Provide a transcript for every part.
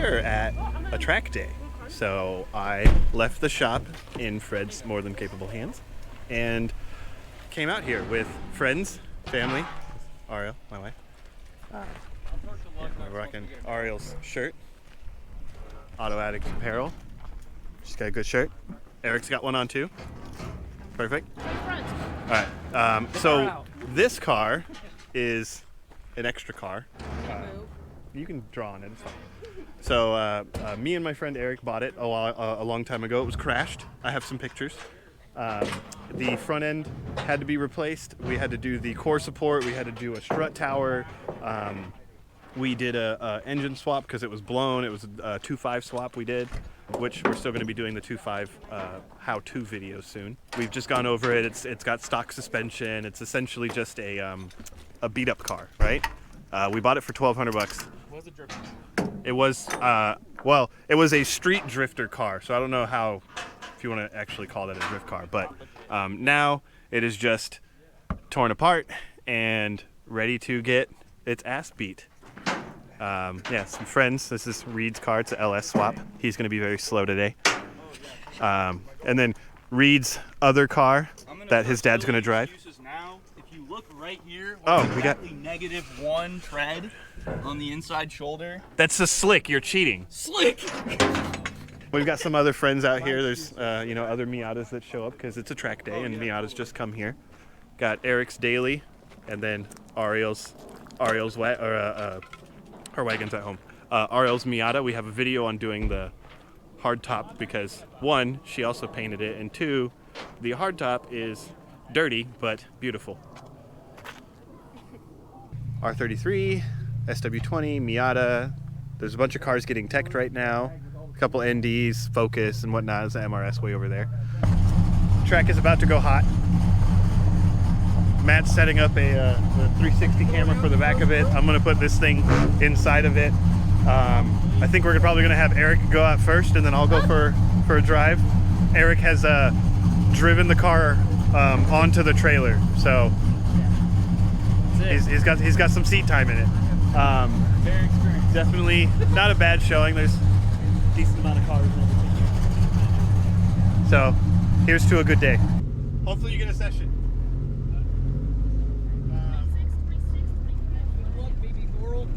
are at a track day. So I left the shop in Fred's more than capable hands and came out here with friends, family, Ariel, my wife. I'm rocking Ariel's shirt, Auto Addict Apparel. She's got a good shirt. Eric's got one on too. Perfect. All right. So this car is an extra car. You can draw on it. It's fine. So me and my friend Eric bought it a long time ago. It was crashed. I have some pictures. The front end had to be replaced. We had to do the core support. We had to do a strut tower. We did a engine swap because it was blown. It was a 2.5 swap we did, which we're still going to be doing the 2.5 how-to video soon. We've just gone over it. It's got stock suspension. It's essentially just a beat-up car, right? We bought it for $1,200. What was the drifter? It was well, it was a street drifter car. So I don't know how, if you want to actually call that a drift car, but now it is just torn apart and ready to get its ass beat. Yeah, some friends. This is Reed's car. It's an LS swap. He's going to be very slow today. And then Reed's other car that his dad's going to drive. Now, if you look right here, we got -1 tread on the inside shoulder. That's a slick. You're cheating. Slick. We've got some other friends out here. There's other Miatas that show up because it's a track day and Miatas just come here. Got Eric's daily, and then Ariel's her wagon's at home. Ariel's Miata. We have a video on doing the hard top because 1, she also painted it, and 2, the hard top is dirty but beautiful. R33, SW20, Miata. There's a bunch of cars getting teched right now. A couple NDs, Focus, and whatnot. There's the MRS way over there. Track is about to go hot. Matt's setting up a 360 camera for the back of it. I'm gonna put this thing inside of it. I think we're probably gonna have Eric go out first, and then I'll go for a drive. Eric has driven the car onto the trailer, so he's got some seat time in it. Very experienced. Definitely not a bad showing. There's a decent amount of cars and everything. So here's to a good day. Hopefully you get a session.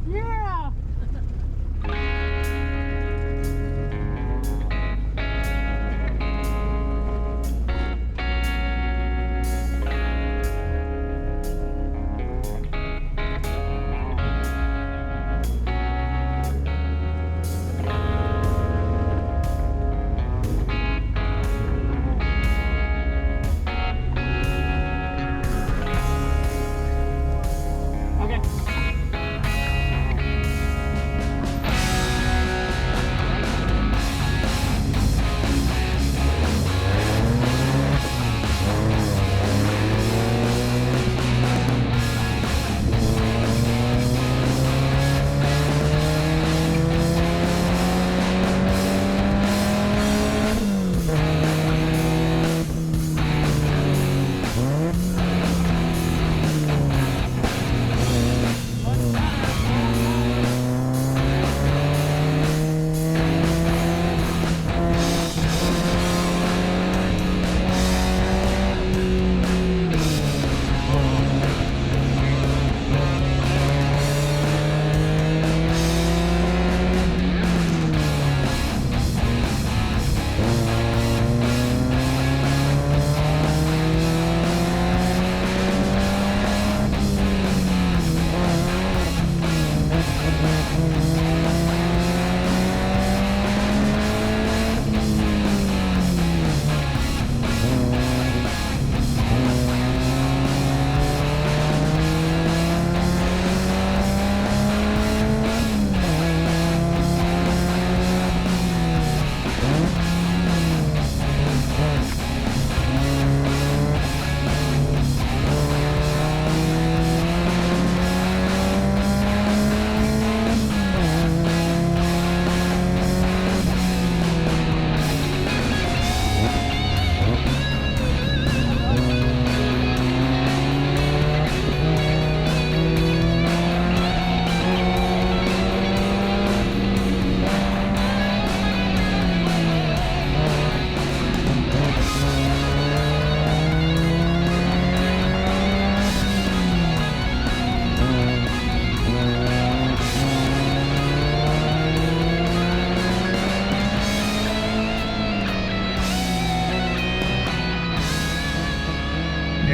Yeah.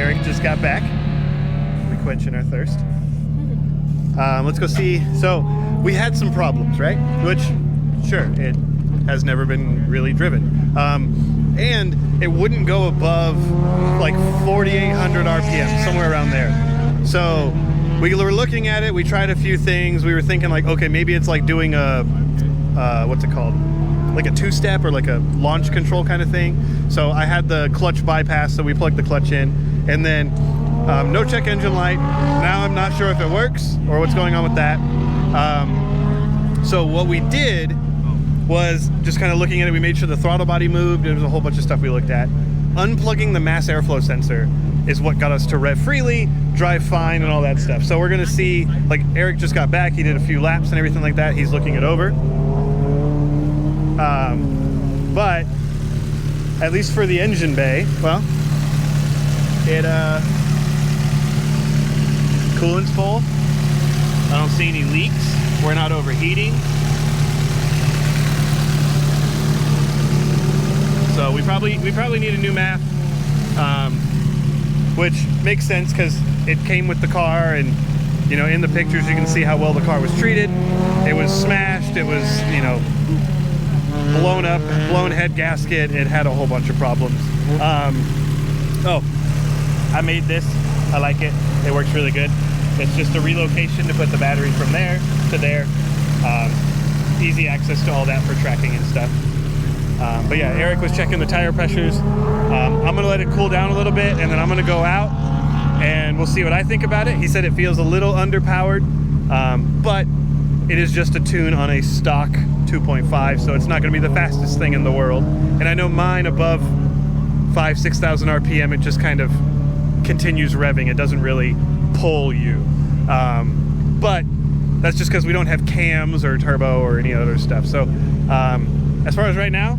Eric just got back. We're quenching our thirst. Let's go see. So we had some problems, right? Which, sure, it has never been really driven. And it wouldn't go above like 4,800 RPM, somewhere around there. So we were looking at it. We tried a few things. We were thinking like, okay, maybe it's like doing a, what's it called? Like a two-step or like a launch control kind of thing. So I had the clutch bypass, so we plugged the clutch in, and then no check engine light. Now I'm not sure if it works or what's going on with that. So what we did was just kind of looking at it. We made sure the throttle body moved. There was a whole bunch of stuff we looked at. Unplugging the mass airflow sensor is what got us to rev freely, drive fine, and all that stuff. So we're gonna see, like Eric just got back, he did a few laps and everything like that. He's looking it over. But at least for the engine bay, well, it coolant's full. I don't see any leaks. We're not overheating. So we probably need a new MAF, which makes sense because it came with the car, and you know, in the pictures you can see how well the car was treated. It was smashed. It was, you know, blown up, blown head gasket. It had a whole bunch of problems. Oh, I made this. I like it. It works really good. It's just a relocation to put the battery from there to there. Easy access to all that for tracking and stuff. But yeah, Eric was checking the tire pressures. I'm gonna let it cool down a little bit, and then I'm gonna go out and we'll see what I think about it. He said it feels a little underpowered, but it is just a tune on a stock 2.5, so it's not gonna be the fastest thing in the world. And I know mine above 6,000 RPM, it just kind of continues revving. It doesn't really pull you. But that's just because we don't have cams or turbo or any other stuff. So as far as right now,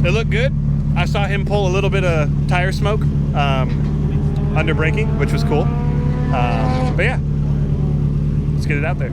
it looked good. I saw him pull a little bit of tire smoke under braking, which was cool. But yeah, let's get it out there.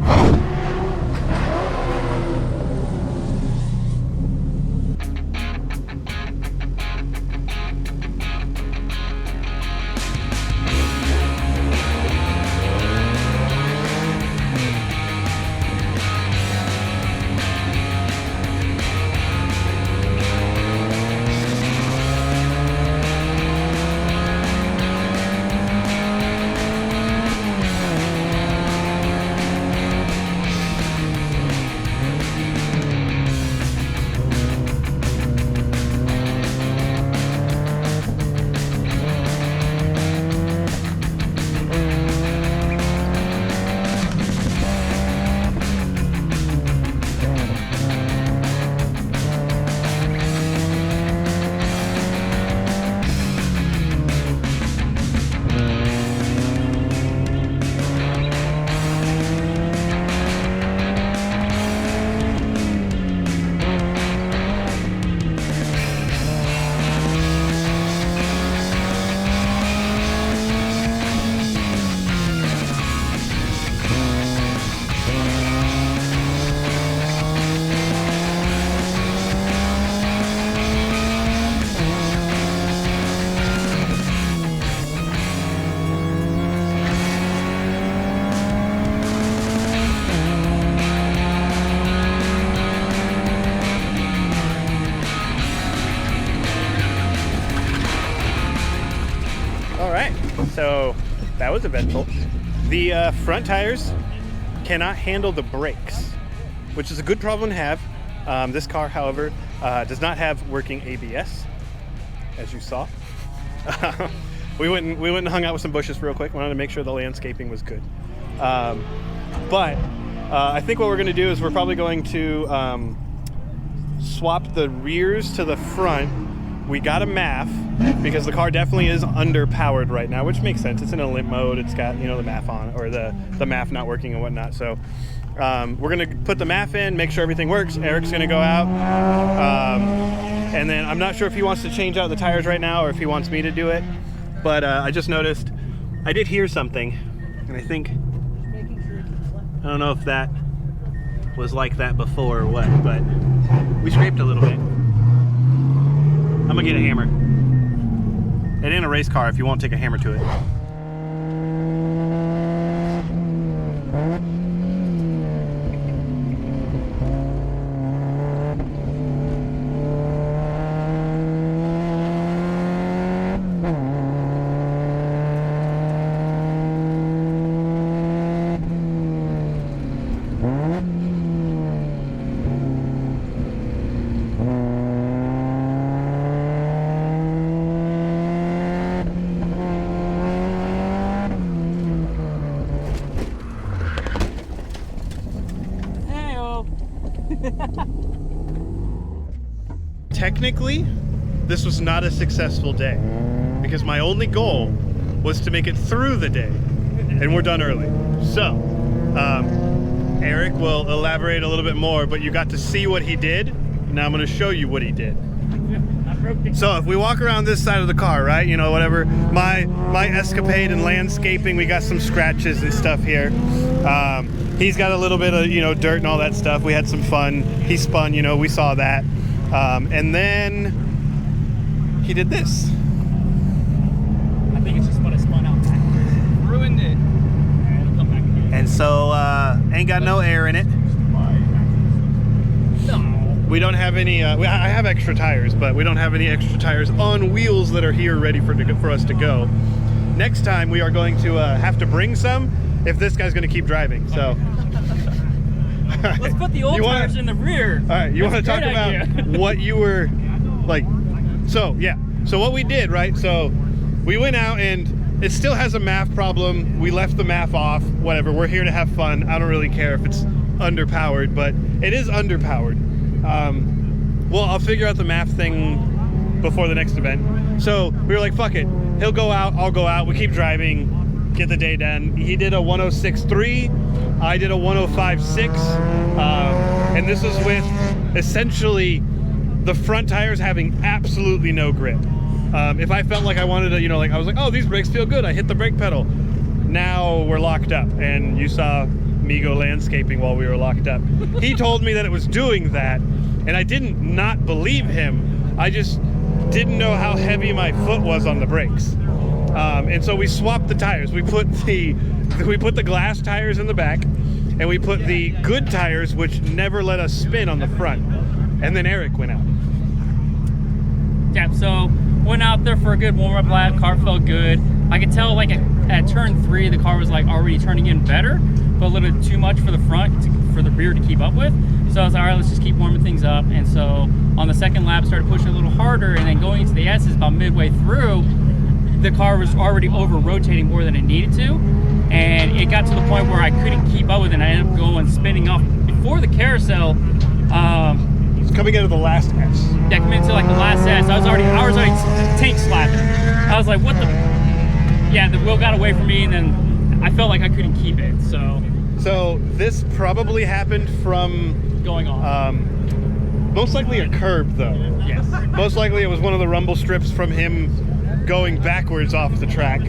So that was eventful. The front tires cannot handle the brakes, which is a good problem to have. This car, however, does not have working ABS, as you saw. We went and hung out with some bushes real quick. Wanted to make sure the landscaping was good. But I think what we're going to do is we're probably going to swap the rears to the front. We got a MAF because the car definitely is underpowered right now, which makes sense. It's in a limp mode. It's got, you know, the MAF on, or the MAF not working and whatnot. So we're gonna put the MAF in, make sure everything works. Eric's gonna go out, and then I'm not sure if he wants to change out the tires right now or if he wants me to do it. But I just noticed I did hear something, and I think, I don't know if that was like that before or what, but we scraped a little bit. I'm gonna get a hammer It ain't a race car if you won't take a hammer to it. Technically, this was not a successful day because my only goal was to make it through the day, and we're done early. So, Eric will elaborate a little bit more, but you got to see what he did. Now I'm going to show you what he did. So if we walk around this side of the car, right, you know, whatever, my escapade in landscaping, we got some scratches and stuff here. He's got a little bit of, you know, dirt and all that stuff. We had some fun. He spun, you know, we saw that. And then he did this. I think it's just what I spun out back. Ruined it. It'll come back again. And so, ain't got no air in it. No. We don't have any, I have extra tires, but we don't have any extra tires on wheels that are here ready for us to go. Next time we are going to have to bring some if this guy's going to keep driving, so. Let's put the old tires in the rear. All right, you want to talk about what you were, like, so, yeah. So what we did, right, so we went out and it still has a MAF problem. We left the MAF off, whatever. We're here to have fun. I don't really care if it's underpowered, but it is underpowered. Well, I'll figure out the MAF thing before the next event. So we were like, fuck it. He'll go out, I'll go out. We keep driving, get the day done. He did a 106.3. I did a 105.6. And this was with essentially the front tires having absolutely no grip. If I felt like I wanted to, you know, like I was like, oh, these brakes feel good. I hit the brake pedal. Now we're locked up. And you saw me go landscaping while we were locked up. He told me that it was doing that. And I didn't not believe him. I just didn't know how heavy my foot was on the brakes. And so we swapped the tires. We put the glass tires in the back, and we put the good tires, which never let us spin, on the front. And then Eric went out. Yeah, so went out there for a good warm-up lap. Car felt good. I could tell, like, at turn 3, the car was like already turning in better, but a little bit too much for the front, for the rear to keep up with. So I was like, all right, let's just keep warming things up. And so on the second lap, started pushing a little harder, and then going into the S's about midway through, the car was already over-rotating more than it needed to. And it got to the point where I couldn't keep up with it, and I ended up going spinning off before the carousel. It's coming out of the last S. Yeah, coming into like the last S. I was already tank slapping. I was like, what the? Yeah, the wheel got away from me, and then I felt like I couldn't keep it. So this probably happened from going on. Most likely a curb, though. Yes. Most likely it was one of the rumble strips from him going backwards off the track.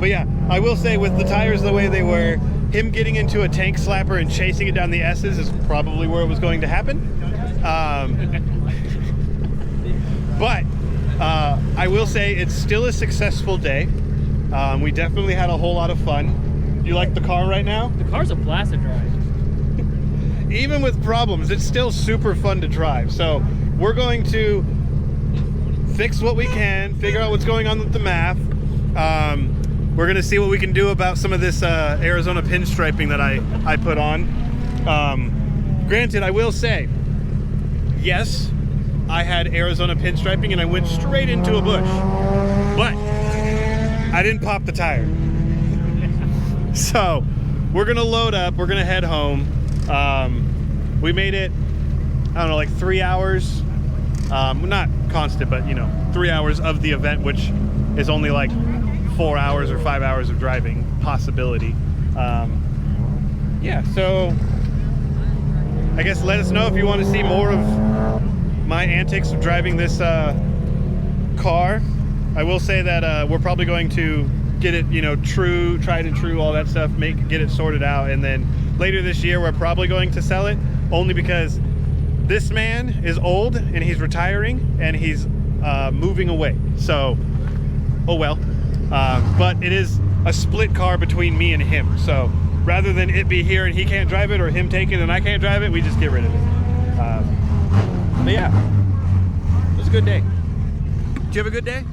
But yeah, I will say with the tires the way they were, him getting into a tank slapper and chasing it down the S's is probably where it was going to happen. But I will say it's still a successful day. We definitely had a whole lot of fun. You like the car right now? The car's a blast to drive. Even with problems, it's still super fun to drive. So we're going to fix what we can, figure out what's going on with the MAF. We're going to see what we can do about some of this Arizona pinstriping that I put on. Granted, I will say, yes, I had Arizona pinstriping and I went straight into a bush, but I didn't pop the tire. So we're going to load up, we're going to head home. We made it, I don't know, like 3 hours. Not constant, but, you know, 3 hours of the event, which is only like 4 hours or 5 hours of driving possibility. Yeah, so I guess let us know if you want to see more of my antics of driving this car. I will say that we're probably going to get it, you know, tried and true, all that stuff, get it sorted out, and then later this year we're probably going to sell it, only because this man is old and he's retiring and he's moving away. So oh well. But it is a split car between me and him. So rather than it be here and he can't drive it, or him take it and I can't drive it, we just get rid of it. But yeah, it was a good day. Did you have a good day?